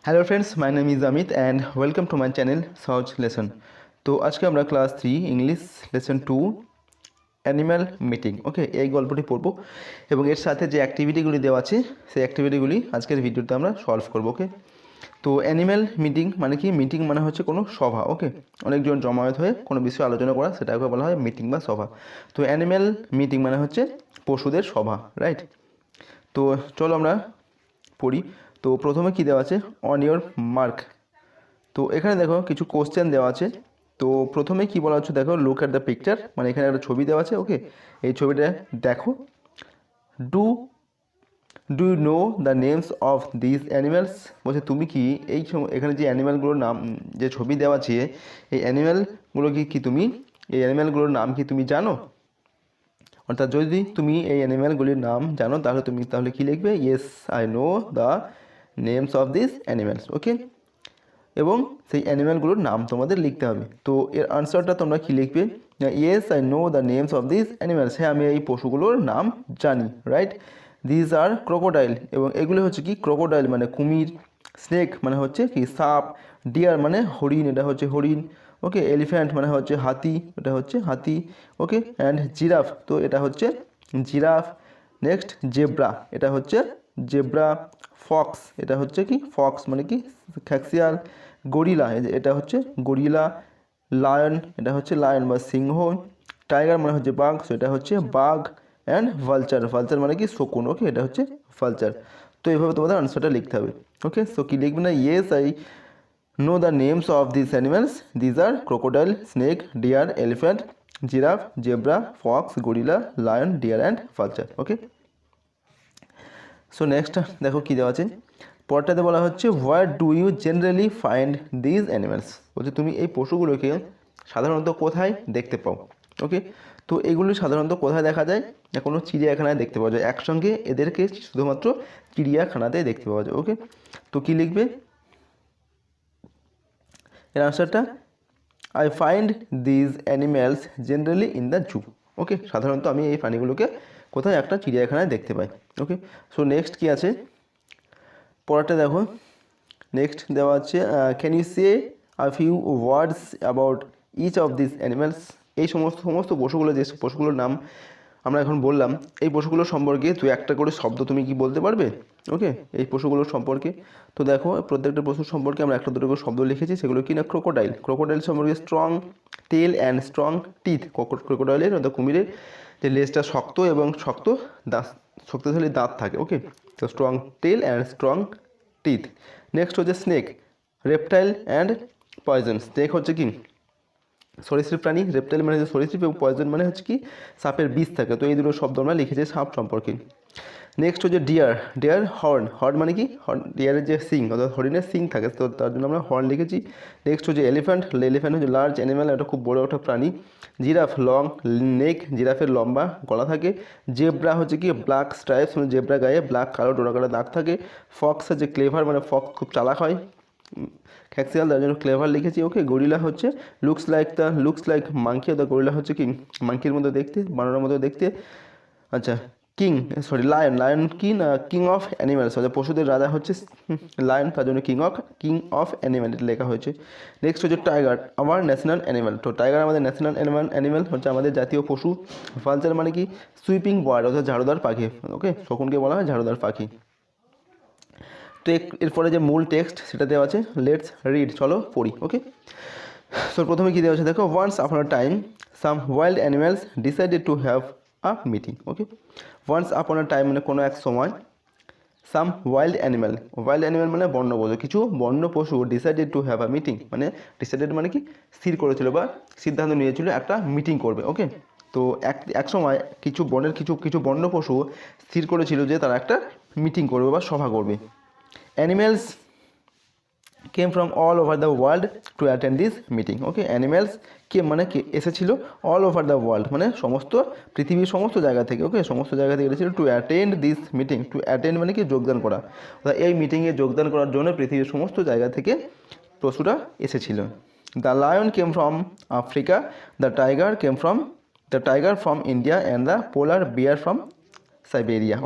Hello friends, my name is Amit and welcome to my channel সহজ lesson. তো আজকে আমরা class 3 English lesson 2 animal meeting এই গল্পটি পড়বো এবং এর সাথে যে অ্যাক্টিভিটিগুলি দেওয়া আছে সেই অ্যাক্টিভিটিগুলি আজকের ভিডিওতে আমরা সলভ করবো। তো অ্যানিম্যাল মিটিং মানে কি? মিটিং মানে হচ্ছে কোনো সভা। অনেকজন জমায়েত হয়ে কোনো বিষয়ে আলোচনা করা, সেটাকে বলা হয় মিটিং বা সভা। তো অ্যানিম্যাল মিটিং মানে হচ্ছে পশুদের সভা, রাইট? তো চলো আমরা পড়ি। তো প্রথমে কি দেওয়া আছে? On your mark. তো এখানে দেখো কিছু কোশ্চেন দেওয়া আছে। তো প্রথমে কি বলা হচ্ছে দেখো, লুক অ্যাট দ্য পিকচার, মানে এখানে একটা ছবি দেওয়া আছে। এই ছবিটা দেখো। Do do you know the names of this animals? বলছে তুমি কি এখানে যে অ্যানিম্যালগুলোর নাম, যে ছবি দেওয়া আছে, এই অ্যানিম্যালগুলো কি তুমি এই অ্যানিম্যালগুলোর নাম কি তুমি জানো? অর্থাৎ যদি তুমি এই অ্যানিম্যালগুলির নাম জানো তাহলে কি লিখবে? Yes I know the names of this animals. এবং সেই অ্যানিম্যালগুলোর নাম তোমাদের লিখতে হবে। তো এর আনসারটা তোমরা কি লিখবে? Yes I know the names of this animals. হ্যাঁ, আমি এই পশুগুলোর নাম জানি, রাইট? দিস আর ক্রোকোডাইল, এবং এগুলো হচ্ছে কি? ক্রোকোডাইল মানে কুমির, স্নেক মানে হচ্ছে কি? সাপ, ডিয়ার মানে হরিণ, এটা হচ্ছে হরিণ। এলিফ্যান্ট মানে হচ্ছে হাতি, এটা হচ্ছে হাতি। অ্যান্ড জিরাফ, তো এটা হচ্ছে জিরাফ। নেক্সট জেব্রা, এটা হচ্ছে জেব্রা। ফক্স, এটা হচ্ছে কি? ফক্স মানে কি? খ্যাক্সিয়াল। গরিলা, এটা হচ্ছে গরিলা। লায়ন, এটা হচ্ছে লায়ন বা সিংহ। টাইগার মানে হচ্ছে বাঘ, তো এটা হচ্ছে বাঘ। অ্যান্ড ভালচার, ভালচার মানে কি? শকুন। এটা হচ্ছে ভালচার। তো এইভাবে তোমাদের আনসারটা লিখতে হবে। সো কি লিখবে না? Yes I know the names of this animals. This are crocodile, snake, deer, elephant, giraffe, zebra, fox, gorilla, lion, deer and vulture. So next দেখো কি দেওয়া আছে। পরটাতে বলা হচ্ছে where do you generally find these animals? বলছে তুমি এই পশুগুলোকে সাধারণত কোথায় দেখতে পাও? তো এগুলো সাধারণত কোথায় দেখা যায়? না কোনো চিড়িয়াখানায় দেখতে পাওয়া যায়। একসঙ্গে এদেরকে শুধুমাত্র চিড়িয়াখানাতে দেখতে পাওয়া যায়। তো কি লিখবে এর আনসারটা? I find these animals generally in the zoo. সাধারণত আমি এই প্রাণীগুলোকে কোথায়? একটা চিড়িয়াখানায় দেখতে পাই। সো নেক্সট কি আছে পরেরটা দেখো। নেক্সট দেওয়া আছে can you say a few words about each of this animals? এই সমস্ত পশুগুলো, যে পশুগুলোর নাম আমরা এখন বললাম, এই পশুগুলোর সম্পর্কে তুই একটা করে শব্দ তুমি কি বলতে পারবে? এই পশুগুলোর সম্পর্কে। তো দেখো প্রত্যেকটা পশুর সম্পর্কে আমরা একটা দুটো করে শব্দ লিখেছি। সেগুলো কি না? ক্রোকোডাইল, ক্রোকোডাইল সম্পর্কে strong tail and strong teeth. ক্রোকোডাইলের অর্থাৎ কুমিরের যে লেজটা শক্ত এবং শক্তিশালী দাঁত থাকে। তো strong tail and strong teeth. Next হচ্ছে snake, reptile and poison. Snake হচ্ছে কি? সরীসৃপ প্রাণী। রেপটাইল মানে হচ্ছে সরীসৃপ এবং পয়জন মানে হচ্ছে কি? সাপের বিষ থাকে। তো এই দুটো শব্দ আমরা লিখেছি সাপ সম্পর্কে। নেক্সট হচ্ছে ডিয়ার, ডিয়ার হর্ন, হর্ন মানে কি? ডিয়ারের যে সিং, অর্থাৎ হরিণের সিং থাকে, তো তার জন্য আমরা হর্ন লিখেছি। নেক্সট হচ্ছে এলিফ্যান্ট, এলিফ্যান্ট হচ্ছে লার্জ অ্যানিম্যাল, এটা খুব বড় একটা প্রাণী। জিরাফ লং নেক, জিরাফের লম্বা গলা থাকে। জেব্রা হচ্ছে কি? ব্ল্যাক স্ট্রাইপস, মানে জেব্রা গায়ে ব্ল্যাক কালো ডোরা কালো দাগ থাকে। ফক্স হচ্ছে ক্লেভার, মানে ফক্স খুব চালাক হয়। খ্যাক্সিয়াল, তার জন্য ক্লেভার লিখেছি। গরিলা হচ্ছে লুকস লাইক মাংকি, অর্থাৎ গরিলা হচ্ছে কি? মাংকির মতো দেখতে, বানরের মতো দেখতে। আচ্ছা, লায়ন, লায়ন কি না? কিং অফ অ্যানিম্যালস, অর্থাৎ পশুদের রাজা হচ্ছে লায়ন, তার জন্য কিং অফ অ্যানিম্যাল এটা লেখা হয়েছে। নেক্সট হচ্ছে টাইগার, আমার ন্যাশনাল অ্যানিম্যাল। তো টাইগার আমাদের ন্যাশনাল অ্যানিম্যাল হচ্ছে আমাদের জাতীয় পশু। ভালচার মানে কি? সুইপিং বার্ড, অর্থাৎ ঝাড়ুদার পাখি। শকুনকে বলা হয় ঝাড়ুদার পাখি। তো এরপরে যে মূল টেক্সট সেটা দেওয়া আছে, লেটস রিড, চলো পড়ি। সো প্রথমে কী দেওয়া আছে দেখো। Once upon a time some wild animals decided to have a meeting. Once upon a time মানে কোনো এক সময়, সাম ওয়াইল্ড অ্যানিম্যাল মানে বন্য পশু, কিছু বন্য পশু decided to have a meeting, মানে ডিসাইডেড মানে কি? স্থির করেছিল বা সিদ্ধান্ত নিয়েছিল একটা মিটিং করবে। তো এক সময় কিছু বন্য পশু স্থির করেছিল যে তারা একটা মিটিং করবে বা সভা করবে। Animals came from all over the world to attend this meeting. Animals কে মানে কি? এসেছিল অল ওভার দ্য ওয়ার্ল্ড মানে সমস্ত পৃথিবীর সমস্ত জায়গা থেকে। সমস্ত জায়গা থেকে এসেছিল two attend this meeting. To attend মানে কি? যোগদান করা। এই মিটিংয়ে যোগদান করার জন্য পৃথিবীর সমস্ত জায়গা থেকে পশুরা এসেছিল। The lion came from Africa, the tiger from India and the polar bear from Siberia.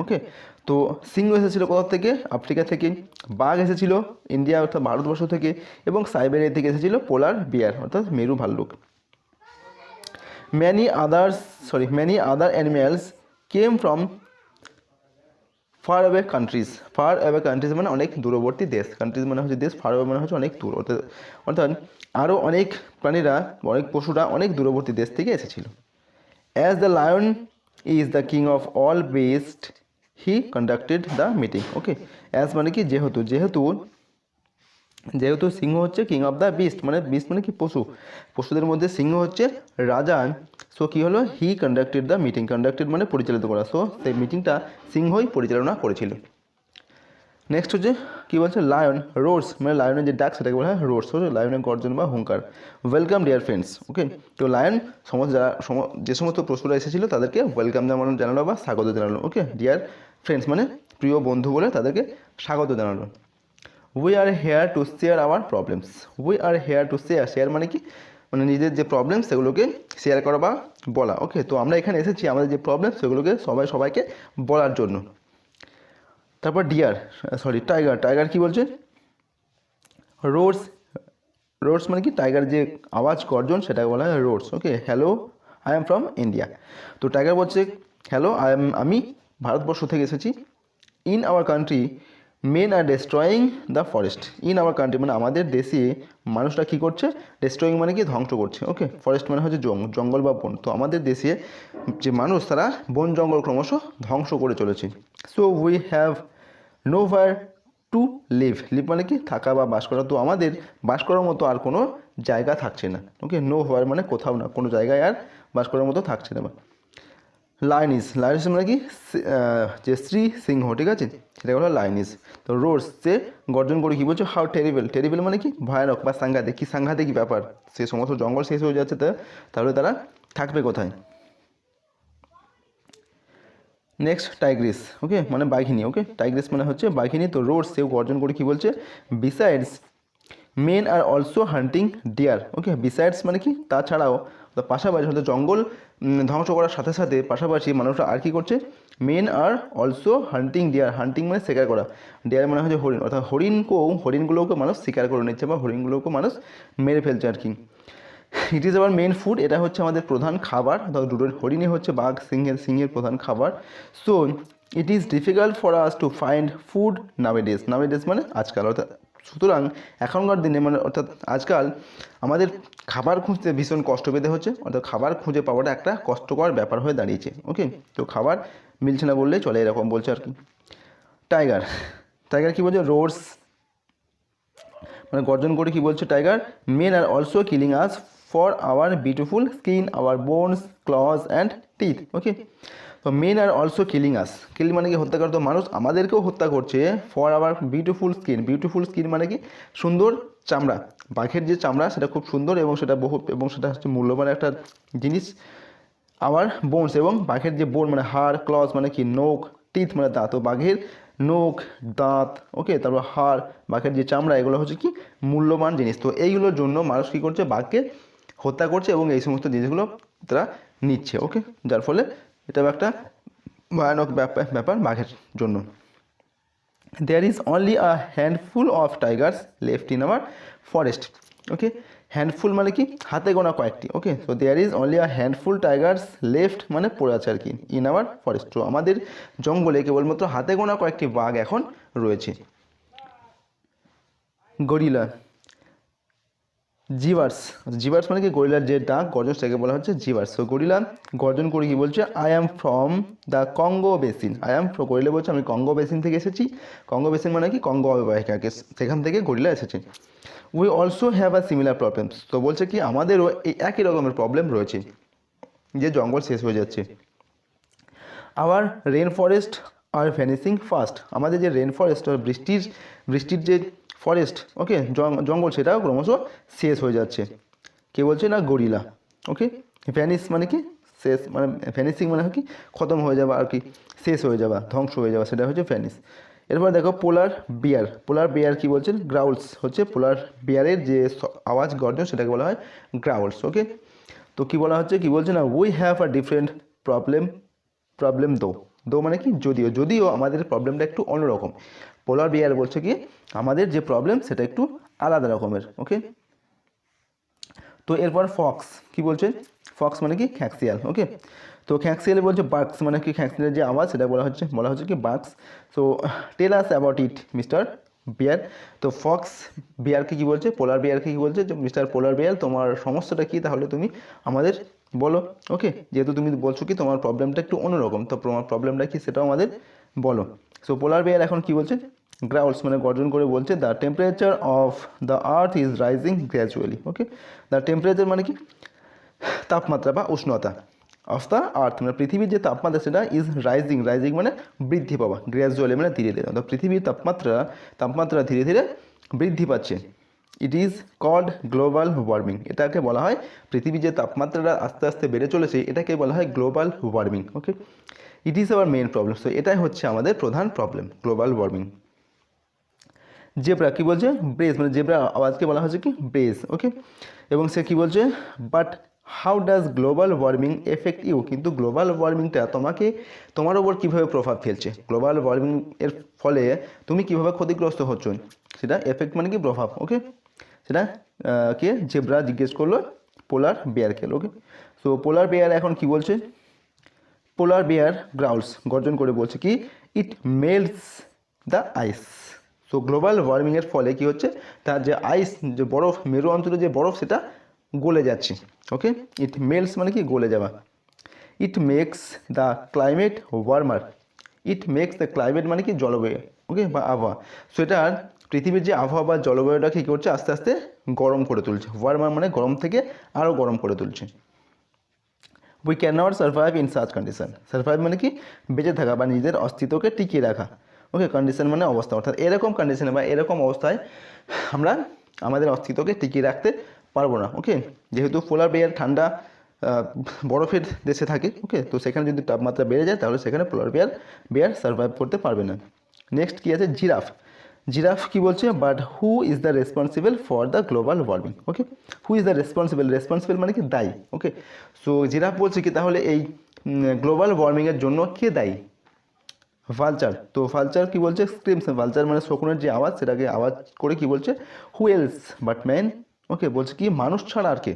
তো সিংহ এসেছিলো কোথা থেকে? আফ্রিকা থেকে। বাঘ এসেছিলো ইন্ডিয়া অর্থাৎ ভারতবর্ষ থেকে, এবং সাইবেরিয়া থেকে এসেছিলো পোলার বিয়ার অর্থাৎ মেরু ভাল্লুক। many other animals came from far away countries. Far away countries মানে অনেক দূরবর্তী দেশ, কান্ট্রিজ মানে হচ্ছে দেশ, ফার অ্যাওয়ে মানে হচ্ছে অনেক দূর, অর্থাৎ আরও অনেক প্রাণীরা, অনেক পশুরা অনেক দূরবর্তী দেশ থেকে এসেছিল। As the lion is the king of all best he conducted the meeting. Okay, as মানে কি যেহেতু, যেহেতু সিংহ হচ্ছে কিং অফ দ্য বিস্ট, মানে বিস্ট মানে কি পশু, পশুদের মধ্যে সিংহ হচ্ছে রাজা। সো কী হলো? হি কন্ডাক্টেড দ্য মিটিং, কন্ডাক্টেড মানে পরিচালিত করা, সো সেই মিটিংটা সিংহই পরিচালনা করেছিল। নেক্সট হচ্ছে কী বলছে? লায়ন রোর্স, মানে লায়নের যে ডাক সেটাকে বলা হয় রোর্স, লায়নের গর্জন বা হুঙ্কার। Welcome dear friends. ওকে, তো লায়ন যে সমস্ত পশুরা এসেছিলো তাদেরকে ওয়েলকাম জানালো বা স্বাগত জানালো। ওকে, ডিয়ার ফ্রেন্ডস মানে প্রিয় বন্ধু বলে তাদেরকে স্বাগত জানালো। We are hair to share our problems. We are hair to share মানে কি? মানে নিজের যে প্রবলেম সেগুলোকে শেয়ার করা বা বলা। ওকে, তো আমরা এখানে এসেছি আমাদের যে প্রবলেম সেগুলোকে সবাইকে বলার জন্য। তারপর টাইগার কি বলছে? রোর্স মানে কি? টাইগার যে আওয়াজ গর্জন সেটাকে বলা হয় roars. Okay, hello I am from India. তো টাইগার বলছে হ্যালো আমি ভারতবর্ষ থেকে এসেছি। In our country men are destroying the forest. In our country মানে আমাদের দেশে মানুষরা কী করছে? ডেস্ট্রয়িং মানে কি? ধ্বংস করছে। ওকে, ফরেস্ট মানে হচ্ছে জঙ্গল বা বন। তো আমাদের দেশে যে মানুষ তারা বন জঙ্গল ক্রমশ ধ্বংস করে চলেছে। So we have nowhere to live মানে কি? থাকা বা বাস করা। তো আমাদের বাস করার মতো আর কোনো জায়গা থাকছে না। ওকে, নোভার মানে কোথাও না, কোনো জায়গায় আর বাস করার মতো থাকছে না। লায়নিস মানে কি? যে স্ত্রী সিংহ, ঠিক আছে, সেটা হলো লায়নিস। তো রোর্স যে গর্জন করে কি বলছো? হাউ টেরিবল মানে কি? ভয়ানক বা সাংঘাতিক। কি সাংঘাতিক ব্যাপার, সে সমস্ত জঙ্গল শেষ হয়ে যাচ্ছে, তাহলে তারা থাকবে কোথায়? Next Tigris. ওকে, মানে বাঘিনী। ওকে, টাইগ্রিস মানে হচ্ছে বাঘিনী। তো রোর্স সেও গর্জন করে কি বলছে? Besides men are also hunting deer. Okay, besides মানে কি? তাছাড়াও, পাশাপাশি, হয়তো জঙ্গল ধ্বংস করার সাথে সাথে পাশাপাশি মানুষরা আর কী করছে? Men are also hunting deer. Hunting মানে শিকার করা, ডিয়ার মানে হচ্ছে হরিণ, অর্থাৎ হরিণগুলোকে মানুষ শিকার করে নিচ্ছে বা হরিণগুলোকে মানুষ মেরে ফেলছে আর কি। It is our main food, এটা হচ্ছে আমাদের প্রধান খাবার। হরিণই হচ্ছে বাঘ সিংহের প্রধান খাবার। So it is difficult for us to find food nowadays মানে আজকাল, অর্থাৎ সুতরাং এখনকার দিনে মানে অর্থাৎ আজকাল আমাদের খাবার খুঁজতে ভীষণ কষ্ট পেতে হচ্ছে, অর্থাৎ খাবার খুঁজে পাওয়াটা একটা কষ্টকর ব্যাপার হয়ে দাঁড়িয়েছে। ওকে, তো খাবার মিলছে না বললেই চলে, এরকম বলছে আর কি। টাইগার কি বলছে? রোর্স মানে গর্জন করে কি বলছে tiger? Men are also killing us for our beautiful skin, our bones, claws and teeth. Okay, তো men are also killing us, মানে কি? হত্যা করে। তো মানুষ আমাদেরকেও হত্যা করছে ফর আওয়ার বিউটিফুল স্কিন মানে কি? সুন্দর চামড়া। বাঘের যে চামড়া সেটা খুব সুন্দর এবং সেটা হচ্ছে মূল্যবান একটা জিনিস। আওয়ার বোনস এবং বাঘের যে বোন মানে হাড়, ক্লজ মানে কি? নখ, টিথ মানে দাঁত। তো বাঘের নখ, দাঁত, ওকে, তারপর হাড়, বাঘের যে চামড়া, এগুলো হচ্ছে কি? মূল্যবান জিনিস। তো এইগুলোর জন্য মানুষ কী করছে? বাঘকে হত্যা করছে এবং এই সমস্ত জিনিসগুলো তারা নিচ্ছে। ওকে, যার ফলে এটা একটা ভয়ানক ব্যাপার বাঘের জন্য। There is only a handful of tigers left in our forest. Okay, handful মানে কি? হাতে গোনা কয়েকটি। Okay, so there is only a handful tigers left মানে পড়ে আছে আর কি, ইন আওয়ার ফরেস্ট। তো আমাদের জঙ্গলে কেবলমাত্র হাতে গোনা কয়েকটি বাঘ এখন রয়েছে। গরিলা জিভার্স মানে কি? গরিলার যে ডাক গর্জন সেটাকে বলা হচ্ছে জিভার্স। সো গরিলা গর্জন করে কি বলছে? I am from the Congo basin. Gorilla বলছে আমি কঙ্গো বেসিন থেকে এসেছি। কঙ্গো বেসিন মানে কি? কঙ্গো অববাহিকাকে, সেখান থেকে গরিলা এসেছে। We also have a similar problems. তো বলছে কি আমাদেরও এই একই রকমের প্রবলেম রয়েছে, যে জঙ্গল শেষ হয়ে যাচ্ছে। আওয়ার রেন ফরেস্ট আর ভ্যানিসিং ফাস্ট। আমাদের যে রেন ফরেস্ট আর বৃষ্টির যে ফরেস্ট, ওকে, জঙ্গল, সেটাও ক্রমশ শেষ হয়ে যাচ্ছে। কে বলছে? না, গরিলা। ওকে, ভ্যানিস মানে কি? শেষ, মানে ভ্যানিসিং মানে কি? খতম হয়ে যাওয়া আর কি, শেষ হয়ে যাওয়া, ধ্বংস হয়ে যাওয়া, সেটা হচ্ছে ভ্যানিস। এরপর দেখো পোলার বিয়ার কি বলছেন? গ্রাউলস হচ্ছে পোলার বিয়ারের যে আওয়াজ গর্জন সেটাকে বলা হয় গ্রাউলস। ওকে, তো কি বলা হচ্ছে? কি বলছে না? We have a different problem দো। দো মানে কি যদিও, যদিও আমাদের প্রবলেমটা একটু অন্যরকম। পোলার বিয়ার বলছে কি আমাদের যে প্রবলেম সেটা একটু আলাদা রকমের। ওকে, তো এরপর ফক্স কি বলছে, ফক্স মানে কি খ্যাঁকশিয়াল। ওকে, তো খ্যাঁকশিয়ালে বলছে বার্কস মানে কি খ্যাঁকশিয়ালের যে আওয়াজ সেটা বলা হচ্ছে কি barks. So tell us about it mister bear. তো ফক্স বিয়ারকে কি বলছে, পোলার বিয়ারকে কি বলছে যে মিস্টার পোলার বিয়ার তোমার সমস্যাটা কি তাহলে তুমি আমাদের বলো। ওকে, যেহেতু তুমি বলছো কি তোমার প্রবলেমটা একটু অন্যরকম, তো তোমার প্রবলেমটা কি সেটাও আমাদের বলো। সো পোলার বিয়ার এখন কি বলছে, গ্রাউলস মানে গর্জন করে বলছে the temperature of the earth is rising gradually. Okay, the temperature মানে কি তাপমাত্রা বা উষ্ণতা, অফ দ্য আর্থ মানে পৃথিবীর যে তাপমাত্রা সেটা ইজ রাইজিং, রাইজিং মানে বৃদ্ধি পাওয়া, গ্র্যাজুয়ালি মানে ধীরে ধীরে, অর্থাৎ পৃথিবীর তাপমাত্রা ধীরে ধীরে বৃদ্ধি পাচ্ছে। It is called global warming, এটাকে বলা হয় পৃথিবীর যে তাপমাত্রাটা আস্তে আস্তে বেড়ে চলেছে এটাকে বলা হয় global warming. Okay, it is our main problem. So এটাই হচ্ছে আমাদের প্রধান প্রবলেম, গ্লোবাল ওয়ার্মিং। জেব্রা কি বলছে, ব্রেজ মানে জেব্রা আওয়াজকে বলা হচ্ছে কি ব্রেজ। ওকে, এবং সে কি বলছে but how does global warming affect you, কিন্তু গ্লোবাল ওয়ার্মিংটা তোমার ওপর কীভাবে প্রভাব ফেলছে, গ্লোবাল ওয়ার্মিং এর ফলে তুমি কীভাবে ক্ষতিগ্রস্ত হচ্ছ, সেটা এফেক্ট মানে কি প্রভাব। ওকে, সেটা কে জেব্রা জিজ্ঞেস করলো পোলার বেয়ারকে। ওকে, সো পোলার বেয়ার এখন কি বলছে, পোলার বেয়ার গ্রাউলস গর্জন করে বলছে কি it melts the ice. So global ওয়ার্মিংয়ের ফলে কি হচ্ছে, তার যে আইস যে বরফ মেরু অঞ্চলে যে বরফ সেটা গলে যাচ্ছে। ওকে, ইট মেল্টস মানে কি গলে যাওয়া। It makes the climate warmer, it makes the climate মানে কি জলবায়ু। ওকে, বা আবহাওয়া। সো এটার পৃথিবীর যে আবহাওয়া বা জলবায়ুটা কী করছে আস্তে আস্তে গরম করে তুলছে, ওয়ার্মার মানে গরম থেকে আরও গরম করে তুলছে। We can not survive in such condition, survive মানে কি বেঁচে থাকা বা নিজেদের অস্তিত্বকে টিকিয়ে রাখা। ওকে, কন্ডিশন মানে অবস্থা, অর্থাৎ এরকম কন্ডিশনে বা এরকম অবস্থায় আমরা আমাদের অস্তিত্বকে টিকিয়ে রাখতে পারবো না। ওকে, যেহেতু পোলার বেয়ার ঠান্ডা বরফের দেশে থাকে। ওকে, তো সেখানে যদি তাপমাত্রা বেড়ে যায় তাহলে সেখানে পোলার বেয়ার সার্ভাইভ করতে পারবে না। নেক্সট কী আছে, জিরাফ। জিরাফ কি বলছে but who is the responsible for the global warming. Okay, who is the responsible মানে কি দায়ী। ওকে, সো জিরাফ বলছে কি তাহলে এই গ্লোবাল ওয়ার্মিংয়ের জন্য কে দায়ী, ভালচার। তো ভালচার কি বলছে, স্ক্রিমস, ভালচার মানে শকুনের যে আওয়াজ সেটাকে আওয়াজ করে কি বলছে হু এলস বাট ম্যান। ওকে, বলছে কি মানুষ ছাড়া আর কে,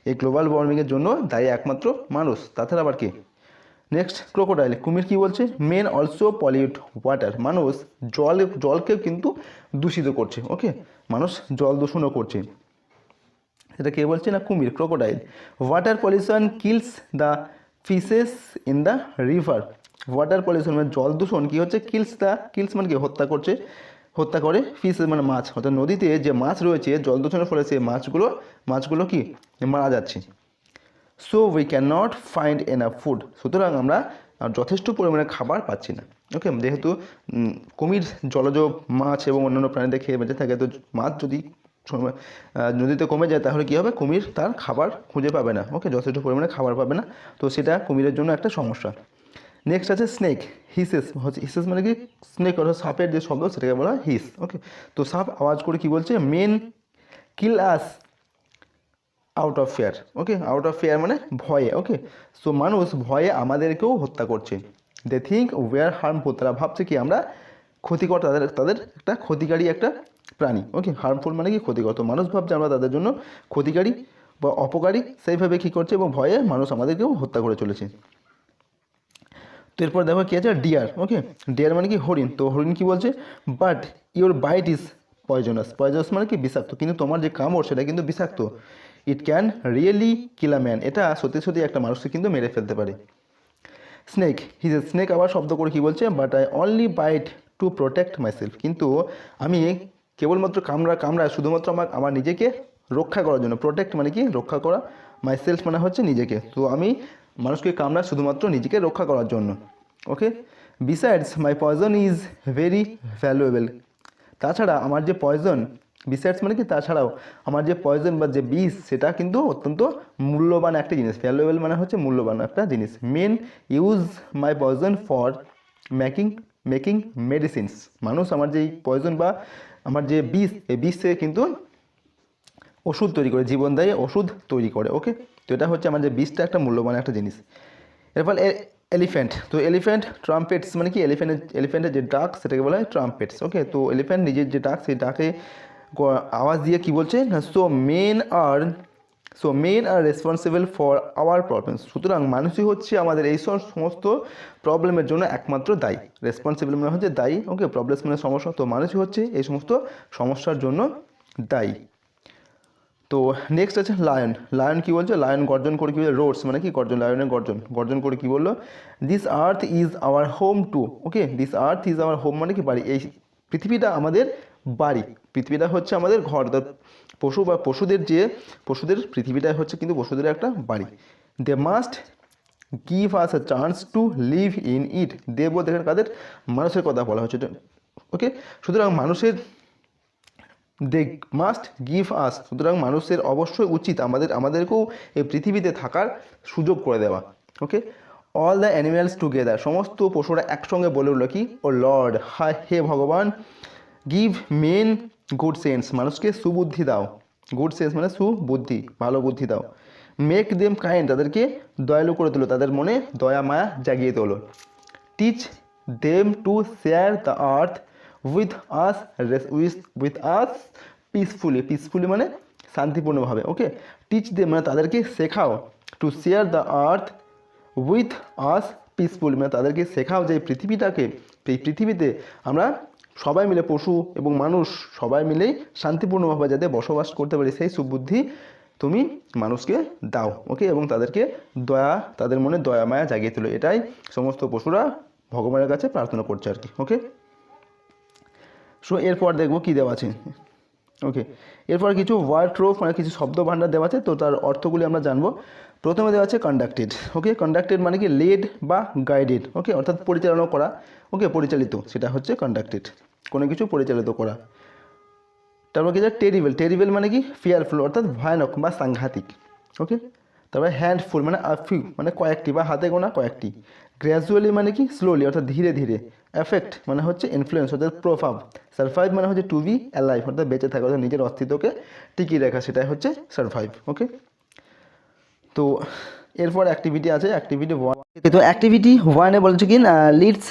এই গ্লোবাল ওয়ার্মিংয়ের জন্য দায়ী একমাত্র মানুষ, তাছাড়া আবার কে। নেক্সট ক্রোকোডাইল, কুমির কি বলছে মেন অলসো পলিউট ওয়াটার, মানুষ জলকে কিন্তু দূষিত করছে। ওকে, মানুষ জল দূষণও করছে, এটা কে বলছে না কুমির, crocodile. Water pollution kills the fishes in the river, water pollution মানে জল দূষণ কী হচ্ছে, কিলস মানে কি হত্যা করে ফিশ মানে মাছ, অর্থাৎ নদীতে যে মাছ রয়েছে জল দূষণের ফলে সেই মাছগুলো কি মারা যাচ্ছে। So we can not find enough food, সুতরাং আমরা যথেষ্ট পরিমাণে খাবার পাচ্ছি না। ওকে, যেহেতু কুমির জলজ মাছ এবং অন্যান্য প্রাণীদের খেয়ে বেঁচে থাকে, তো মাছ যদি নদীতে কমে যায় তাহলে কী হবে, কুমির তার খাবার খুঁজে পাবে না। ওকে, যথেষ্ট পরিমাণে খাবার পাবে না, তো সেটা কুমিরের জন্য একটা সমস্যা। নেক্সট আছে স্নেক, হিসেস মানে কি স্নেক অর্থাৎ সাপের যে শব্দ সেটাকে বলা হয় হিস। ওকে, তো সাপ আওয়াজ করে কি বলছে men kill us out of fear. Okay, out of fear মানে ভয়ে। ওকে, সো মানুষ ভয়ে আমাদেরকেও হত্যা করছে। They think we are harmful, তারা ভাবছে কি আমরা ক্ষতিকর, তাদের একটা ক্ষতিকারী একটা প্রাণী। ওকে, হার্মফুল মানে কি ক্ষতিকর, তো মানুষ ভাবছে আমরা তাদের জন্য ক্ষতিকারী বা অপকারী, সেইভাবে কী করছে এবং ভয়ে মানুষ আমাদেরকেও হত্যা করে চলেছে। তো এরপর দেখো কী আছে ডিয়ার। ওকে, ডিয়ার মানে কি হরিণ, তো হরিণ কি বলছে but your bite is poisonous মানে কি বিষাক্ত, কিন্তু তোমার যে কামড় সেটা কিন্তু বিষাক্ত। It can really kill a man, এটা সত্যি সত্যি একটা মানুষকে কিন্তু মেরে ফেলতে পারে। স্নেক আবার শব্দ করে কি বলছে but I only bite to protect myself, কিন্তু আমি কেবলমাত্র কামড়ায় শুধুমাত্র আমার নিজেকে রক্ষা করার জন্য। প্রোটেক্ট মানে কি রক্ষা করা, মাইসেলফ মানে হচ্ছে নিজেকে, তো আমি মানুষকে কামড়ায় শুধুমাত্র নিজেকে রক্ষা করার জন্য। Okay, besides my poison is very valuable, তাছাড়া আমার যে পয়জন, বিসাইডস মানে কি তাছাড়াও, আমার যে পয়জন বা যে বিষ সেটা কিন্তু অত্যন্ত মূল্যবান একটা জিনিস, ভ্যালুয়েবল মানে হচ্ছে মূল্যবান একটা জিনিস। Men use my poison for making medicines, মানুষ আমার যে পয়জন বা আমার যে বিষ, এই বিষ থেকে কিন্তু ওষুধ তৈরি করে, জীবনদায়ী ওষুধ তৈরি করে। ওকে, তো এটা হচ্ছে আমার যে বিষটা একটা মূল্যবান একটা জিনিস। এলিফ্যান্ট, তো এলিফ্যান্ট ট্রাম্পেটস মানে কি এলিফ্যান্টের যে ডাক সেটাকে বলা হয় ট্রাম্পেটস। ওকে, তো এলিফ্যান্ট নিজের যে ডাক সেই ডাকে আওয়াজ দিয়ে কি বলছে না, men are responsible for our problems. সুতরাং মানুষই হচ্ছে আমাদের এই সমস্ত প্রবলেমের জন্য একমাত্র দায়ী। রেসপন্সিবল মানে হচ্ছে দায়ী, ওকে, প্রবলেমস মানে সমস্যা, তো মানুষই হচ্ছে এই সমস্ত সমস্যার জন্য দায়ী। তো নেক্সট আছে লায়ন। লায়ন কী বলছে, লায়ন গর্জন করে কী বলছে, রোডস মানে কি গর্জন, লায়নের গর্জন করে কী বললো, this earth is our home too. Okay, this earth is our home মানে কি বাড়ি, এই পৃথিবীটা আমাদের বাড়ি, পৃথিবীটা হচ্ছে আমাদের ঘর। পশুদের পৃথিবীটা হচ্ছে কিন্তু পশুদের একটা বাড়ি। They must give us a chance to live in it. They বলতে এখানে কাদের, মানুষের কথা বলা হচ্ছে। ওকে, সুতরাং দে মাস্ট গিভ আস, সুতরাং মানুষের অবশ্যই উচিত আমাদেরকেও এই পৃথিবীতে থাকার সুযোগ করে দেওয়া। ওকে, অল দ্য অ্যানিম্যালস টুগেদার, সমস্ত পশুরা একসঙ্গে বলে উঠল কি, ও লর্ড, হে ভগবান, গিভ মেন গুড সেন্স, মানুষকে সুবুদ্ধি দাও, গুড সেন্স মানে সুবুদ্ধি, ভালো বুদ্ধি দাও। মেক দেম কাইন্ড, তাদেরকে দয়ালু করে তোলো, তাদের মনে দয়া মায়া জাগিয়ে তোলো। Teach them to share the earth with us peacefully মানে শান্তিপূর্ণভাবে। ওকে, টিচ দেম মানে তাদেরকে শেখাও, to share the earth with us peacefully মানে তাদেরকে শেখাও যে এই পৃথিবীতে আমরা সবাই মিলে, পশু এবং মানুষ সবাই মিলেই শান্তিপূর্ণভাবে যাতে বসবাস করতে পারি, সেই সুবুদ্ধি তুমি মানুষকে দাও। ওকে, এবং তাদের মনে দয়া মায়া জাগিয়ে তোলো, এটাই সমস্ত পশুরা ভগবানের কাছে প্রার্থনা করছে আর কি। ওকে, সো এরপর দেখবো কী দেওয়া আছে। ওকে, এরপর কিছু ওয়ার্ড ট্রোপ মানে কিছু শব্দ ভাণ্ডার দেওয়া আছে, তো তার অর্থগুলি আমরা জানবো। প্রথমে দেওয়া আছে কন্ডাক্টেড। ওকে, কন্ডাক্টেড মানে কি লেড বা গাইডেড, ওকে, অর্থাৎ পরিচালনা করা। ওকে, পরিচালিত, সেটা হচ্ছে কন্ডাক্টেড, কোনো কিছু পরিচালিত করা। তারপর কি টেরিবল মানে কি ফিয়ারফুল, অর্থাৎ ভয়ানক বা সাংঘাতিক। ওকে, তারপরে হ্যান্ডফুল মানে ফিউ মানে কয়েকটি বা হাতে গোনা কয়েকটি। গ্র্যাজুয়ালি মানে কি স্লোলি, অর্থাৎ ধীরে ধীরে। এফেক্ট মানে হচ্ছে ইনফ্লুয়েন্স, অর্থাৎ প্রভাব। সারভাইভ মানে হচ্ছে টু বি অ্যালাইভ, অর্থাৎ বেঁচে থাকা, অর্থাৎ নিজের অস্তিত্বকে টিকিয়ে রাখা, সেটাই হচ্ছে সারভাইভ। ওকে, তো এরপর অ্যাক্টিভিটি আছে, অ্যাক্টিভিটি 1। তো অ্যাক্টিভিটি 1-এ বলছে কি let's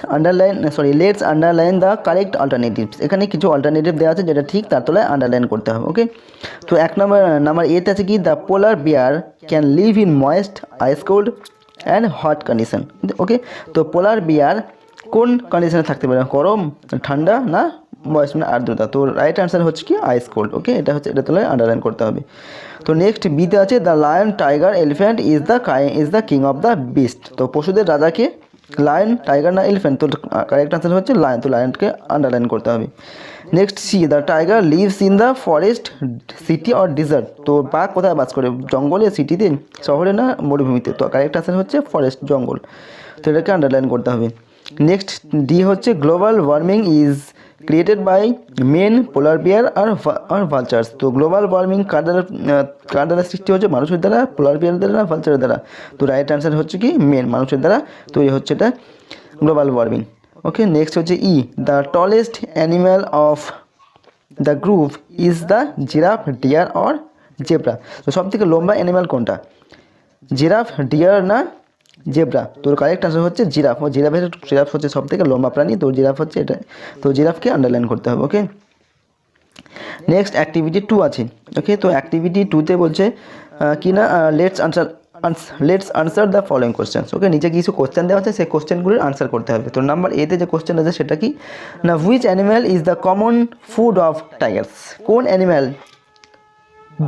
underline the correct alternatives. এখানে কিছু অল্টারনেটিভ দেওয়া আছে, যেটা ঠিক তার তলায় আন্ডারলাইন করতে হবে। ওকে, তো নাম্বার এতে আছে কি, the polar bear can live in moist, ice cold and hot condition. Okay, তো পোলার বিয়ার কোন কন্ডিশনে থাকতে পারে, গরম, ঠান্ডা না ময়েস্ট মানে আর্দ্রতা। তো রাইট অ্যান্সার হচ্ছে কি আইস কোল্ড। ওকে, এটা তাহলে আন্ডারলাইন করতে হবে। তো নেক্সট বিতে আছে the lion, tiger, elephant is the king of the beast. তো পশুদের রাজাকে লায়ন, টাইগার না এলিফ্যান্ট, তো কারেক্ট আনসার হচ্ছে লায়ন, তো লায়নকে আন্ডারলাইন করতে হবে। Next C, the tiger lives in the forest, city or desert. তো বাঘ কোথায় বাস করে, জঙ্গলে, সিটিতে, শহরে না মরুভূমিতে। তো কারেক্ট আনসার হচ্ছে ফরেস্ট, জঙ্গল, তো এটাকে আন্ডারলাইন করতে হবে। নেক্সট ডি হচ্ছে global warming is created by men, polar bear আর ভালচার্স। তো গ্লোবাল ওয়ার্মিং কার দ্বারা সৃষ্টি হচ্ছে, মানুষের দ্বারা, পোলার বিয়ার দ্বারা না ভালচারের দ্বারা। তো রাইট অ্যান্সার হচ্ছে কি মেন, মানুষের দ্বারা তৈরি হচ্ছে এটা গ্লোবাল ওয়ার্মিং। ওকে, নেক্সট হচ্ছে E, the tallest animal of the group is the giraffe, deer or zebra. তো সব থেকে লম্বা অ্যানিম্যাল কোনটা, জিরাফ, ডিয়ার না জেব্রা। তোর কারেক্ট আনসার হচ্ছে জিরাফ। জিরাফ হচ্ছে সব থেকে লম্বা প্রাণী, তো জিরাফ হচ্ছে এটা, তো জিরাফকে আন্ডারলাইন করতে হবে। ওকে, নেক্সট অ্যাক্টিভিটি 2 আছে। ওকে, তো অ্যাক্টিভিটি 2-তে বলছে কি না, let's answer the following questions. Okay, নিচে কিছু কোশ্চেন দেওয়া আছে, সেই কোশ্চেনগুলির আনসার করতে হবে। তো নাম্বার এতে যে কোশ্চেন আছে সেটা কি না, which animal is the common food of Tigers. কোন অ্যানিম্যাল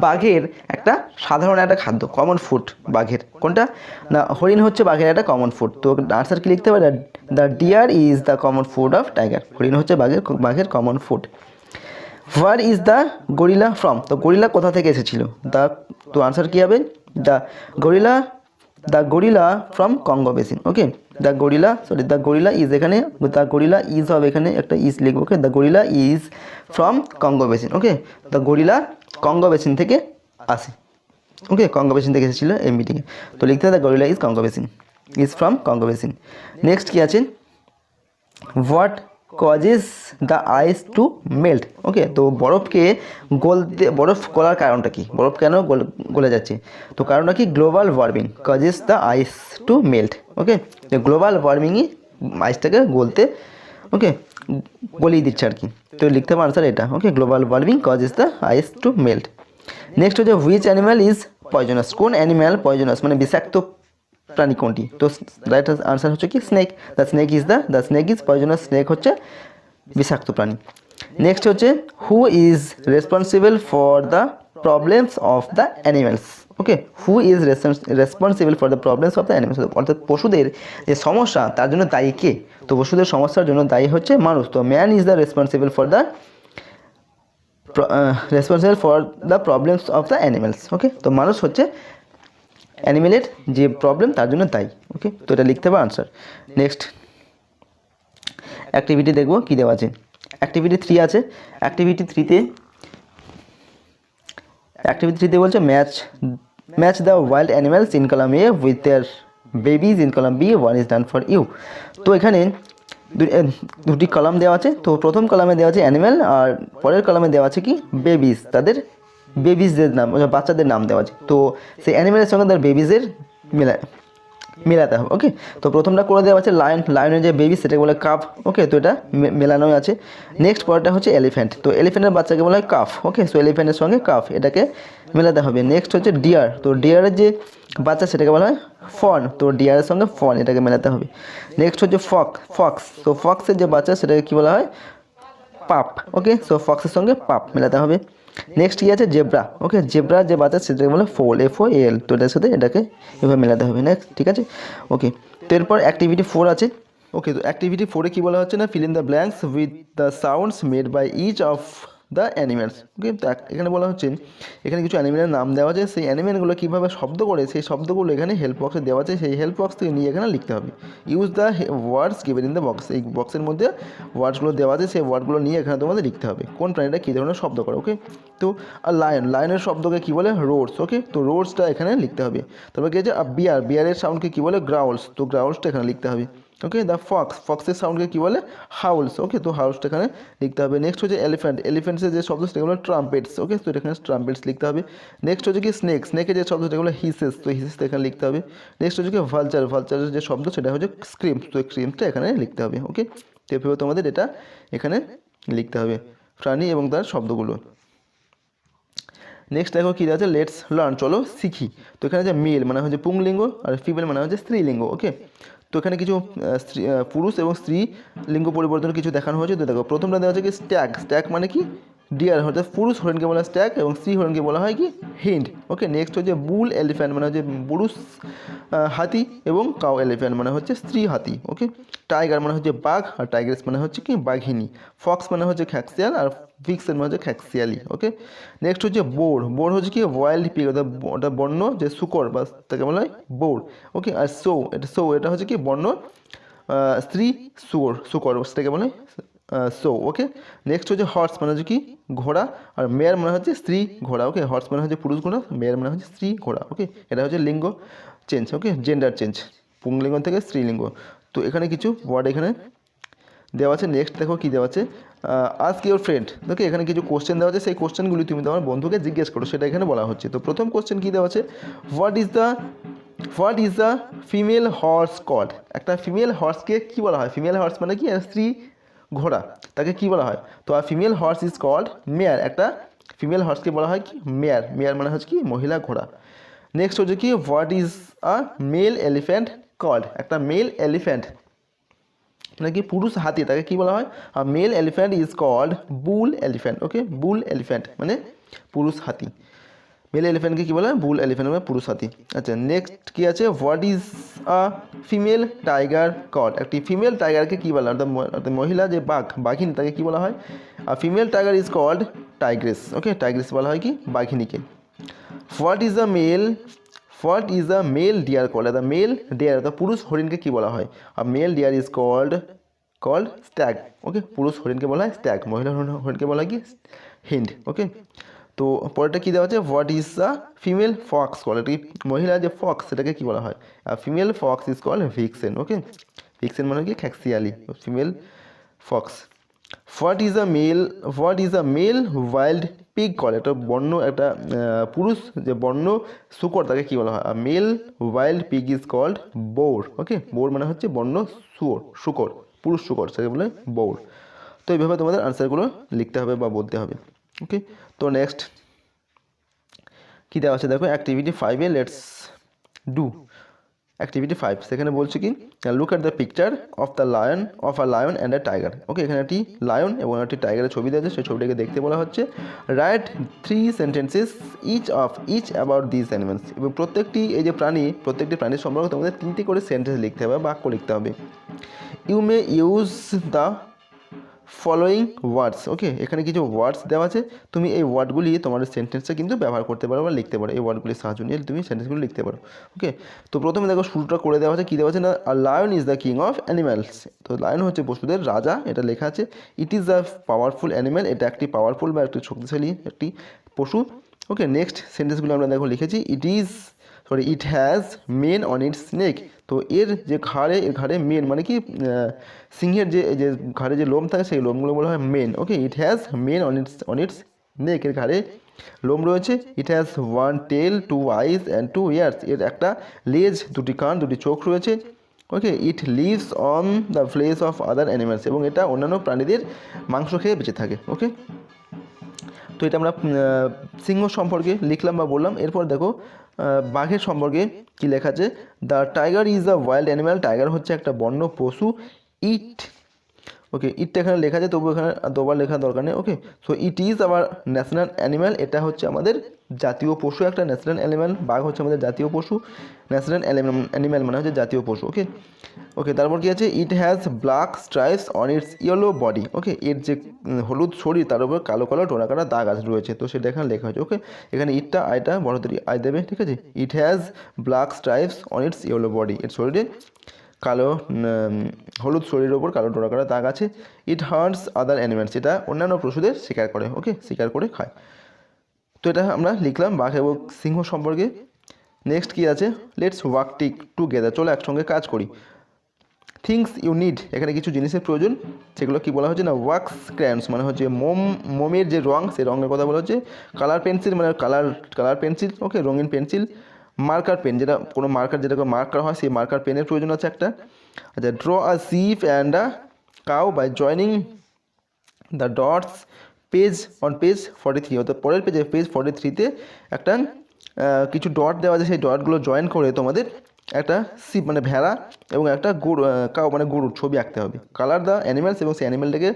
বাঘের একটা সাধারণ একটা খাদ্য, কমন ফুড বাঘের, কোনটা না হরিণ হচ্ছে বাঘের একটা কমন ফুড। তো আনসার কি লিখতে পারে, the deer is the common food of tiger, হরিণ হচ্ছে বাঘের common food. Where is the gorilla from, তো গরিলা কোথা থেকে এসেছিল, তো আনসার কী হবে, the gorilla from Congo basin. Okay, the gorilla is, এখানে দ্য গরিলা ইজ হবে, এখানে একটা ইজ লিখবো। Okay, the gorilla is from Congo basin. Okay, the gorilla Congo basin থেকে আসে। ওকে, কঙ্গো বেসিন থেকে এসেছিলো এই মিটিংয়ে, তো লিখতে হবে the gorilla is from Congo basin. Next কী আছে, what causes the ice to melt. Okay, তো বরফকে বরফ গলার কারণটা কি, বরফ কেন গলে যাচ্ছে? তো কারণটা কি, global warming causes the ice to melt. Okay, global ওয়ার্মিংই আইসটাকে গলতে ওকে গলিয়ে দিচ্ছে আর কি। তো লিখতে হবে আনসার এটা। Okay, global warming causes the ice to melt. Next হচ্ছে হুইচ অ্যানিম্যাল ইজ পয়জনাস, কোন অ্যানিম্যাল পয়জনাস মানে বিষাক্ত প্রাণী কোনটি? তো রাইট আনসার হচ্ছে কি snake. The snake is poisonous, snake হচ্ছে বিষাক্ত প্রাণী। নেক্সট হচ্ছে who is responsible for the problems of the animals. Okay, who is responsible for the problems of the animals, অর্থাৎ পশুদের যে সমস্যা তার জন্য দায়ী কে? তো পশুদের সমস্যার জন্য দায়ী হচ্ছে মানুষ। তো man is the responsible for the problems of the animals. Okay, তো মানুষ হচ্ছে অ্যানিমেলের যে প্রবলেম তার জন্য দায়ী। ওকে, তো এটা লিখতে হবে আনসার। নেক্সট অ্যাক্টিভিটি দেখবো কী দেওয়া আছে। অ্যাক্টিভিটি 3 আছে। অ্যাক্টিভিটি থ্রিতে বলছে match the wild animals in column A with their babies in column B, one is done for you. তো এখানে দুটি কলাম দেওয়া আছে। তো প্রথম কলামে দেওয়া আছে অ্যানিমেল, আর পরের কলামে দেওয়া আছে কি বেবিজ, তাদের বেবিজদের নাম, বাচ্চাদের নাম দেওয়া আছে। তো সেই অ্যানিমেলের সঙ্গে তার বেবিজের মেলাতে হবে। ওকে, তো প্রথমটা করে দেওয়া আছে লায়নের যে বেবি সেটাকে বলে কাফ। ওকে, তো এটা মেলানোই আছে। নেক্সট পরেরটা হচ্ছে এলিফ্যান্ট। তো এলিফ্যান্টের বাচ্চাকে বলা হয় কাফ। ওকে, সো এলিফ্যান্টের সঙ্গে কাফ এটাকে মেলাতে হবে। নেক্সট হচ্ছে ডিয়ার। তো ডিয়ারের যে বাচ্চা সেটাকে বলা হয় ফন। তো ডিয়ারের সঙ্গে ফন এটাকে মেলাতে হবে। নেক্সট হচ্ছে ফক্স। তো ফক্সের যে বাচ্চা সেটাকে কী বলা হয়, পাপ। ওকে, সো ফক্সের সঙ্গে পাপ মেলাতে হবে। নেক্সট কী আছে, জেব্রা। ওকে, জেব্রার যে বাচ্চা সেটাকে বলে ফোল, FOAL। তো এটার সাথে এটাকে এভাবে মেলাতে হবে। নেক্সট, ঠিক আছে। ওকে, তো এরপর অ্যাক্টিভিটি 4 আছে। ওকে, তো অ্যাক্টিভিটি 4-এ কী বলা হচ্ছে না, fill in the blanks with the sounds made by each of the animals. Okay, তো এখানে বলা হচ্ছে এখানে কিছু অ্যানিমেলের নাম দেওয়া আছে, সেই অ্যানিমেলগুলো কীভাবে শব্দ করে সেই শব্দগুলো এখানে হেল্প বক্সে দেওয়া আছে, সেই হেল্প বক্স থেকে নিয়ে এখানে লিখতে হবে। Use the words given in the box. এই বক্সের মধ্যে ওয়ার্ডসগুলো দেওয়া আছে, সেই ওয়ার্ডগুলো নিয়ে এখানে তোমাদের লিখতে হবে কোন প্রাণীটা কী ধরনের শব্দ করে। ওকে, তো আর লায়নের শব্দকে কী বলে, রোডস। ওকে, তো রোডসটা এখানে লিখতে হবে। তারপর কী আছে, বিয়ারের সাউন্ডকে কী বলে, গ্রাউলস। তো গ্রাউলসটা এখানে লিখতে হবে। ওকে, দ্য ফক্সের সাউন্ডকে কী বলে, হাউলস। ওকে, তো হাউলসটা এখানে লিখতে হবে। নেক্সট হচ্ছে এলিফ্যান্টের যে শব্দ সেটা হলো ট্রাম্পেটস। ওকে, তো এখানে ট্রাম্পেটস লিখতে হবে। নেক্সট হচ্ছে কি স্নেকের যে শব্দ সেটা হলো হিসেস। তো হিসেসটা এখানে লিখতে হবে। নেক্সট হচ্ছে কি ভালচারের যে শব্দ সেটা হচ্ছে স্ক্রিমস। তো স্ক্রিমসটা এখানে লিখতে হবে। ওকে, তো এভাবে তোমাদের এটা এখানে লিখতে হবে প্রাণী এবং তার শব্দগুলো। নেক্সট দেখো কী আছে, লেটস লার্ন, চলো শিখি। তো এখানে যে মেল মানে হচ্ছে পুংলিঙ্গ আর ফিমেল মানে হচ্ছে স্ত্রীলিঙ্গ। ওকে, তো এখানে কিছু পুরুষ এবং স্ত্রী লিঙ্গ পরিবর্তন কিছু দেখানো হয়েছে। তো দেখো প্রথমটা দেওয়া হচ্ছে কি স্ট্যাক মানে কি ডিয়ার, অর্থাৎ পুরুষ হরিণকে বলা হয় স্ট্যাক এবং স্ত্রী হরিণকে বলা হয় কি হিন্ড। ওকে, নেক্সট হচ্ছে বুল এলিফ্যান্ট মানে হচ্ছে পুরুষ হাতি এবং কাউ এলিফ্যান্ট মানে হচ্ছে স্ত্রী হাতি। ওকে, টাইগার মানে হচ্ছে বাঘ আর টাইগার্স মানে হচ্ছে কি বাঘিনী। ফক্স মানে হচ্ছে খ্যাক্সিয়াল আর ভিক্সেন মানে হচ্ছে খ্যাক্সিয়ালি। ওকে, নেক্সট হচ্ছে বোর হচ্ছে কি ওয়াইল্ড পিগ, ওটা বন্য যে শুকর বা তাকে বলা হয় বোর। ওকে, আর এটা হচ্ছে কি বন্য স্ত্রী শুকর সেটাকে বলে ওকে, নেক্সট হচ্ছে হর্স মানে হচ্ছে কি ঘোড়া, আর মেয়ার মানে হচ্ছে স্ত্রী ঘোড়া। ওকে, হর্স মানে হচ্ছে পুরুষ ঘোড়া, মেয়ার মানে হচ্ছে স্ত্রী ঘোড়া। ওকে, এটা হচ্ছে লিঙ্গ চেঞ্জ। ওকে, জেন্ডার চেঞ্জ, পুংলিঙ্গ থেকে স্ত্রীলিঙ্গ। তো এখানে কিছু ওয়ার্ড এখানে দেওয়া আছে। নেক্সট দেখো কী দেওয়া আছে, আস্ক ইউর ফ্রেন্ড। দেখো এখানে কিছু কোশ্চেন দেওয়া আছে, সেই কোশ্চেনগুলি তুমি তোমার বন্ধুকে জিজ্ঞেস করো, সেটা এখানে বলা হচ্ছে। তো প্রথম কোশ্চেন কী দেওয়া আছে, what is the female horse called. একটা ফিমেল হর্সকে কী বলা হয়, ফিমেল হর্স মানে কি স্ত্রী ঘোড়া, তাকে কী বলা হয়। তো আর ফিমেল হর্স ইজ কল্ড মেয়ার, একটা ফিমেল হর্সকে বলা হয় কি মেয়ার মানে হচ্ছে কি মহিলা ঘোড়া। নেক্সট হচ্ছে কি what is a male elephant called, একটা মেল এলিফ্যান্ট নাকি পুরুষ হাতি তাকে কী বলা হয়, আর male elephant is called bull elephant. Okay, bull elephant মানে পুরুষ হাতি, মেল এলিফ্যান্টকে কী বলা হয়, বুল এলিফ্যান্ট মানে পুরুষ হাতি। আচ্ছা, নেক্সট কী আছে, what is a female tiger called, একটি ফিমেল টাইগারকে কী বলা হয়, অর্থাৎ মহিলা যে বাঘিনী তাকে কী বলা হয়, আর female tiger is called tigress. Okay, tigress বলা হয় কি বাঘিনীকে। What is a male deer called, the male deer অর্থাৎ পুরুষ হরিণকে কী বলা হয়, আর male deer is called stag. Okay, পুরুষ হরিণকে বলা হয় স্ট্যাগ, মহিলা হরিণকে বলা হয় কি হিন্ড। ওকে, তো পরেরটা কী দেওয়া আছে, what is a female fox called, এটি মহিলা যে ফক্স সেটাকে কী বলা হয়, আর female fox is called vixen. Okay, vixen মানে কি খ্যাক্সিয়ালি, female fox. What is a male wild pig call, একটা বন্য একটা পুরুষ যে বন্য শূকর তাকে কী বলা হয়? Male wild pig is called boar. Okay, boar মানে হচ্ছে বন্য শুকর, পুরুষ শুকর, সেটাকে বলে বোর। তো এইভাবে তোমাদের আনসারগুলো লিখতে হবে বা বলতে হবে। ওকে, তো নেক্সট কী দেওয়া আছে দেখো, অ্যাক্টিভিটি 5-এ লেটস ডু। অ্যাক্টিভিটি 5 সেখানে বলছে কি, look at the picture of a lion and a tiger. Okay, এখানে একটি লায়ন এবং একটি টাইগারের ছবি দেওয়া আছে, সেই ছবিটাকে দেখতে বলা হচ্ছে। Write 3 sentences each about this animals, এবং প্রত্যেকটি প্রাণীর সম্পর্কে তোমাদের 3টি করে সেন্টেন্স লিখতে হবে, বাক্য লিখতে হবে। You may use the following words. Okay, এখানে কিছু ওয়ার্ডস দেওয়া আছে, তুমি এই ওয়ার্ডগুলি তোমার সেন্টেন্সে কিন্তু ব্যবহার করতে পারো বা লিখতে পারো, এই ওয়ার্ডগুলির সাহায্য নিয়ে তুমি সেন্টেন্সগুলো লিখতে পারো। ওকে, তো প্রথমে দেখো শুরুটা করে দেওয়া আছে, কী দেওয়া আছে না, আ lion is the king of animals. তো লায়ন হচ্ছে পশুদের রাজা, এটা লেখা আছে। It is a powerful animal, এটা একটি পাওয়ারফুল বা একটি শক্তিশালী একটি পশু। ওকে, নেক্সট সেন্টেন্সগুলো আমরা দেখো লিখেছি, it has mane on its neck. তো এর ঘাড়ে মেন মানে কি, সিংহের যে ঘাড়ে যে লোম থাকে সেই লোমগুলো বলা হয় mane. Okay, it has mane on its neck, এর ঘাড়ে লোম রয়েছে। It has 1 tail 2 eyes and 2 ears, এর একটা লেজ, 2টি কান, 2টি চোখ রয়েছে। Okay, it lives on the flesh of other animals, এবং এটা অন্যান্য প্রাণীদের মাংস খেয়ে বেঁচে থাকে। ওকে, তো এটা আমরা সিংহ সম্পর্কে লিখলাম বা বললাম। এরপর দেখো বাঘের সম্পর্কে কি লেখা আছে, the tiger is a wild animal, tiger হচ্ছে একটা বন্য পশু। ইটটা এখানে লেখা আছে, তবু এখানে দুবার লেখার দরকার নেই। Okay, so it is our national animal, এটা হচ্ছে আমাদের জাতীয় পশু, একটা ন্যাশনাল অ্যানিম্যাল। বাঘ হচ্ছে আমাদের জাতীয় পশু, ন্যাশনাল অ্যানিম্যাল মানে হচ্ছে জাতীয় পশু। ওকে, তারপর কি আছে, it has black stripes on its yellow body. Okay, এর যে হলুদ শরীর তার উপর কালো কালো টোনাকাটা দাগ রয়েছে, তো সেটা এখানে লেখা হয়েছে। ওকে, এখানে ইটটা আইটা বড়দের আই দেবে, ঠিক আছে। It has black stripes on its yellow body, এর শরীরে হলুদ শরীরের ওপর কালো টোনাকাটা দাগ আছে। ইট হান্টস আদার অ্যানিম্যালস, এটা অন্যান্য পশুদের শিকার করে। ওকে, শিকার করে খায়। তো এটা আমরা লিখলাম বাঘ এবং সিংহ সম্পর্কে। নেক্সট কি আছে, লেটস ওয়ার্ক টুগেদার, চলো একসঙ্গে কাজ করি। থিংস ইউ নিড, এখানে কিছু জিনিসের প্রয়োজন, সেগুলো কি বলা হচ্ছে না, ওয়াক্স ক্রায়ন্স মানে হচ্ছে মোমের যে রং, সেই রঙের কথা বলা হচ্ছে। কালার পেন্সিল মানে কালার পেন্সিল। ওকে, রঙিন পেন্সিল। মার্কার পেন, যেটা কোনো যেটা মার্কার হয়, সেই মার্কার পেনের প্রয়োজন আছে একটা। আচ্ছা, draw a sheep and a cow by joining the dots page 43, অর্থাৎ পরের পেজ 43-তে একটা কিছু ডট দেওয়া আছে, সেই ডটগুলো জয়েন করে তোমাদের একটা শিপ মানে ভেড়া এবং একটা কাউ মানে গরুর ছবি আঁকতে হবে। কালার দ্য অ্যানিম্যালস, এবং সেই অ্যানিম্যালটাকে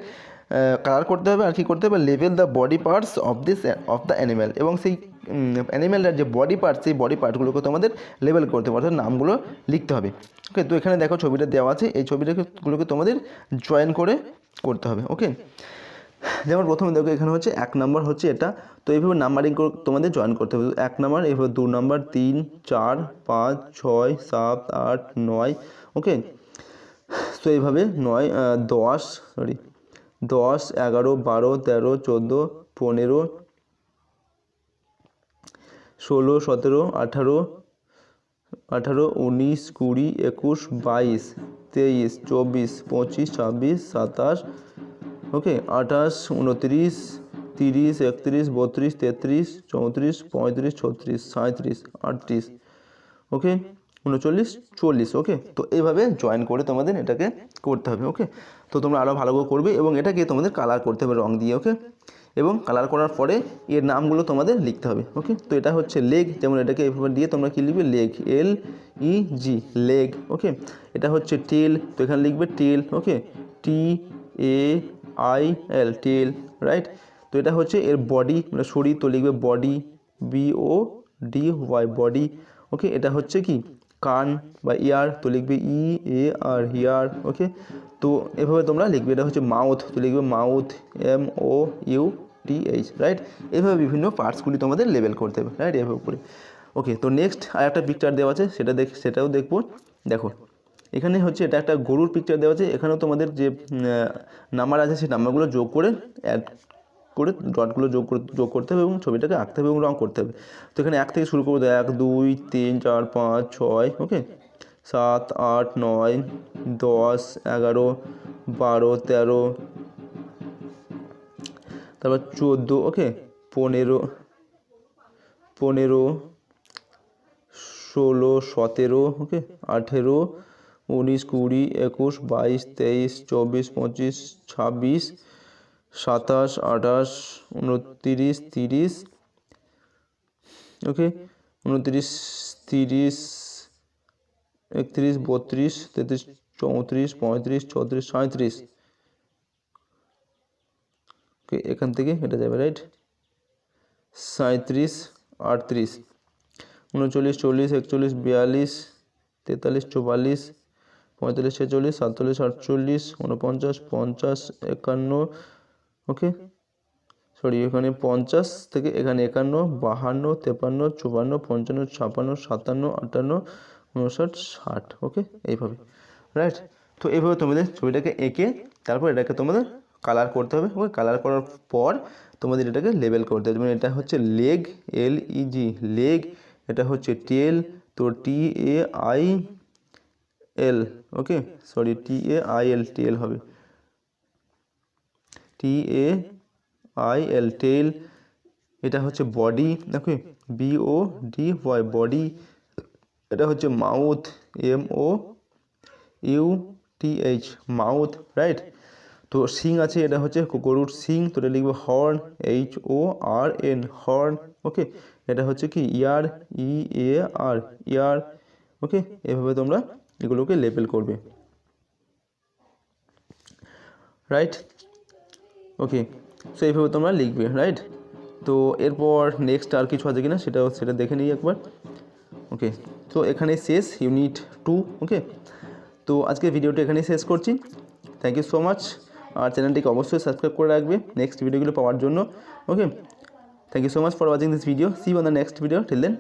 কালার করতে হবে। আর কী করতে হবে, level the body parts of the animal, এবং সেই অ্যানিম্যালটার যে বডি পার্টস, সেই বডি পার্টগুলোকে তোমাদের লেভেল করতে হবে, অর্থাৎ নামগুলো লিখতে হবে। ওকে, তো এখানে দেখো ছবিটা দেওয়া আছে, এই ছবিটাগুলোকে তোমাদের জয়েন করে করতে হবে। ওকে, যেমন প্রথমে দেখো এখানে হচ্ছে 1 নম্বর হচ্ছে এটা, তো এইভাবে নাম্বারিং তোমাদের জয়েন করতে হবে। 1 নম্বর, এইভাবে 2 নম্বর, 3, 4, 5, 6, 7, 8, 9। ওকে, তো এইভাবে 10, 11, 12, 13, 14, 15, 16, 17, 18, 19, 20, 21, 22, 23, 24, 25, 26, 27, ওকে, 28, 29, 30, 31, 32, 33, 34, 35, 36, 37, 38, ওকে, 39, 40। ওকে, তো এইভাবে জয়েন করে তোমাদের এটাকে করতে হবে। ওকে, তো তোমরা আরও ভালো করে করবে এবং এটাকে তোমাদের কালার করতে হবে রং দিয়ে। ওকে, এবং কালার করার পরে এর নামগুলো তোমাদের লিখতে হবে। ওকে, তো এটা হচ্ছে লেগ, যেমন এটাকে এইভাবে দিয়ে তোমরা কী লিখবে, লেগ, LEG, লেগ। ওকে, এটা হচ্ছে টেল, তো এখানে লিখবে টেল। ওকে, TAIL, টেল, রাইট। তো এটা হচ্ছে এর বডি মানে শরীর, তো লিখবে বডি, BODY, বডি। ওকে, এটা হচ্ছে কি কান বা ইয়ার, তো লিখবে EAR, হিয়ার। ওকে, তো এভাবে তোমরা লিখবে। এটা হচ্ছে মাউথ, তো লিখবে মাউথ, MOUTH, রাইট। এইভাবে বিভিন্ন পার্টসগুলি তোমাদের লেবেল করতে হবে, রাইট, এভাবে করে। ওকে, তো নেক্সট আর একটা পিকচার দেওয়া আছে, সেটাও দেখবো। দেখো এখানে হচ্ছে এটা একটা গরুর পিকচার দেওয়া আছে, এখানেও তোমাদের যে নাম্বার আছে সেই নাম্বারগুলো যোগ করে অ্যাড করে ডটগুলো যোগ করতে হবে এবং ছবিটাকে আঁকতে হবে এবং রং করতে হবে। তো এখানে 1 থেকে শুরু করবো, 1, 2, 3, 4, 5, 6। ওকে, 7 8 9 10 11 12 13, তারপর 14, ওকে 15 16 17, ওকে 18 19 20 21 22 23 24 25 26 27 28 29 30, ওকে 29 30 31 32 33 34 35 36 37, ওকে এখান থেকে এটা যাবে রাইট 37 38 39 40 41 42 43 44 45 46 47 48 49 50 51, ওকে সরি এখানে 50 থেকে এখানে 51 52 53 54 55 56 57 58 59 60, ওকে এইভাবে রাইট। তো এইভাবে তোমাদের ছবিটাকে এঁকে তারপর এটাকে তোমাদের কালার করতে হবে, ওকে কালার করার পর তোমাদের এটাকে লেবেল করতে হবে। যেমন এটা হচ্ছে লেগ, LEG লেগ, এটা হচ্ছে টেল, তো TAIL, ওকে সরি TAIL টেল হবে, TAIL টেল। এটা হচ্ছে বডি, ওকে BODY বডি। এটা হচ্ছে মাউথ, MOUTH মাউথ, রাইট। তো সিং আছে, এটা হচ্ছে গরুর সিং, তো এটা লিখবে হর্ন, HORN হর্ন, ওকে। এটা হচ্ছে কি ইয়ার, EAR ইয়ার, ওকে। এভাবে তোমরা এগুলোকে লেবেল করবে, রাইট, ওকে। সো এইভাবে তোমরা লিখবে, রাইট। তো এরপর নেক্সট আর কিছু আছে কিনা সেটা দেখে নিই একবার, ওকে। তো এখানে শেষ ইউনিট 2, ওকে। তো আজকে ভিডিওটা এখানেই শেষ করছি। Thank you so much. আর চ্যানেলটিকে অবশ্যই সাবস্ক্রাইব করে রাখবে নেক্সট ভিডিওগুলো পাওয়ার জন্য, okay. Thank you so much for watching this video. See you on the next video. Till then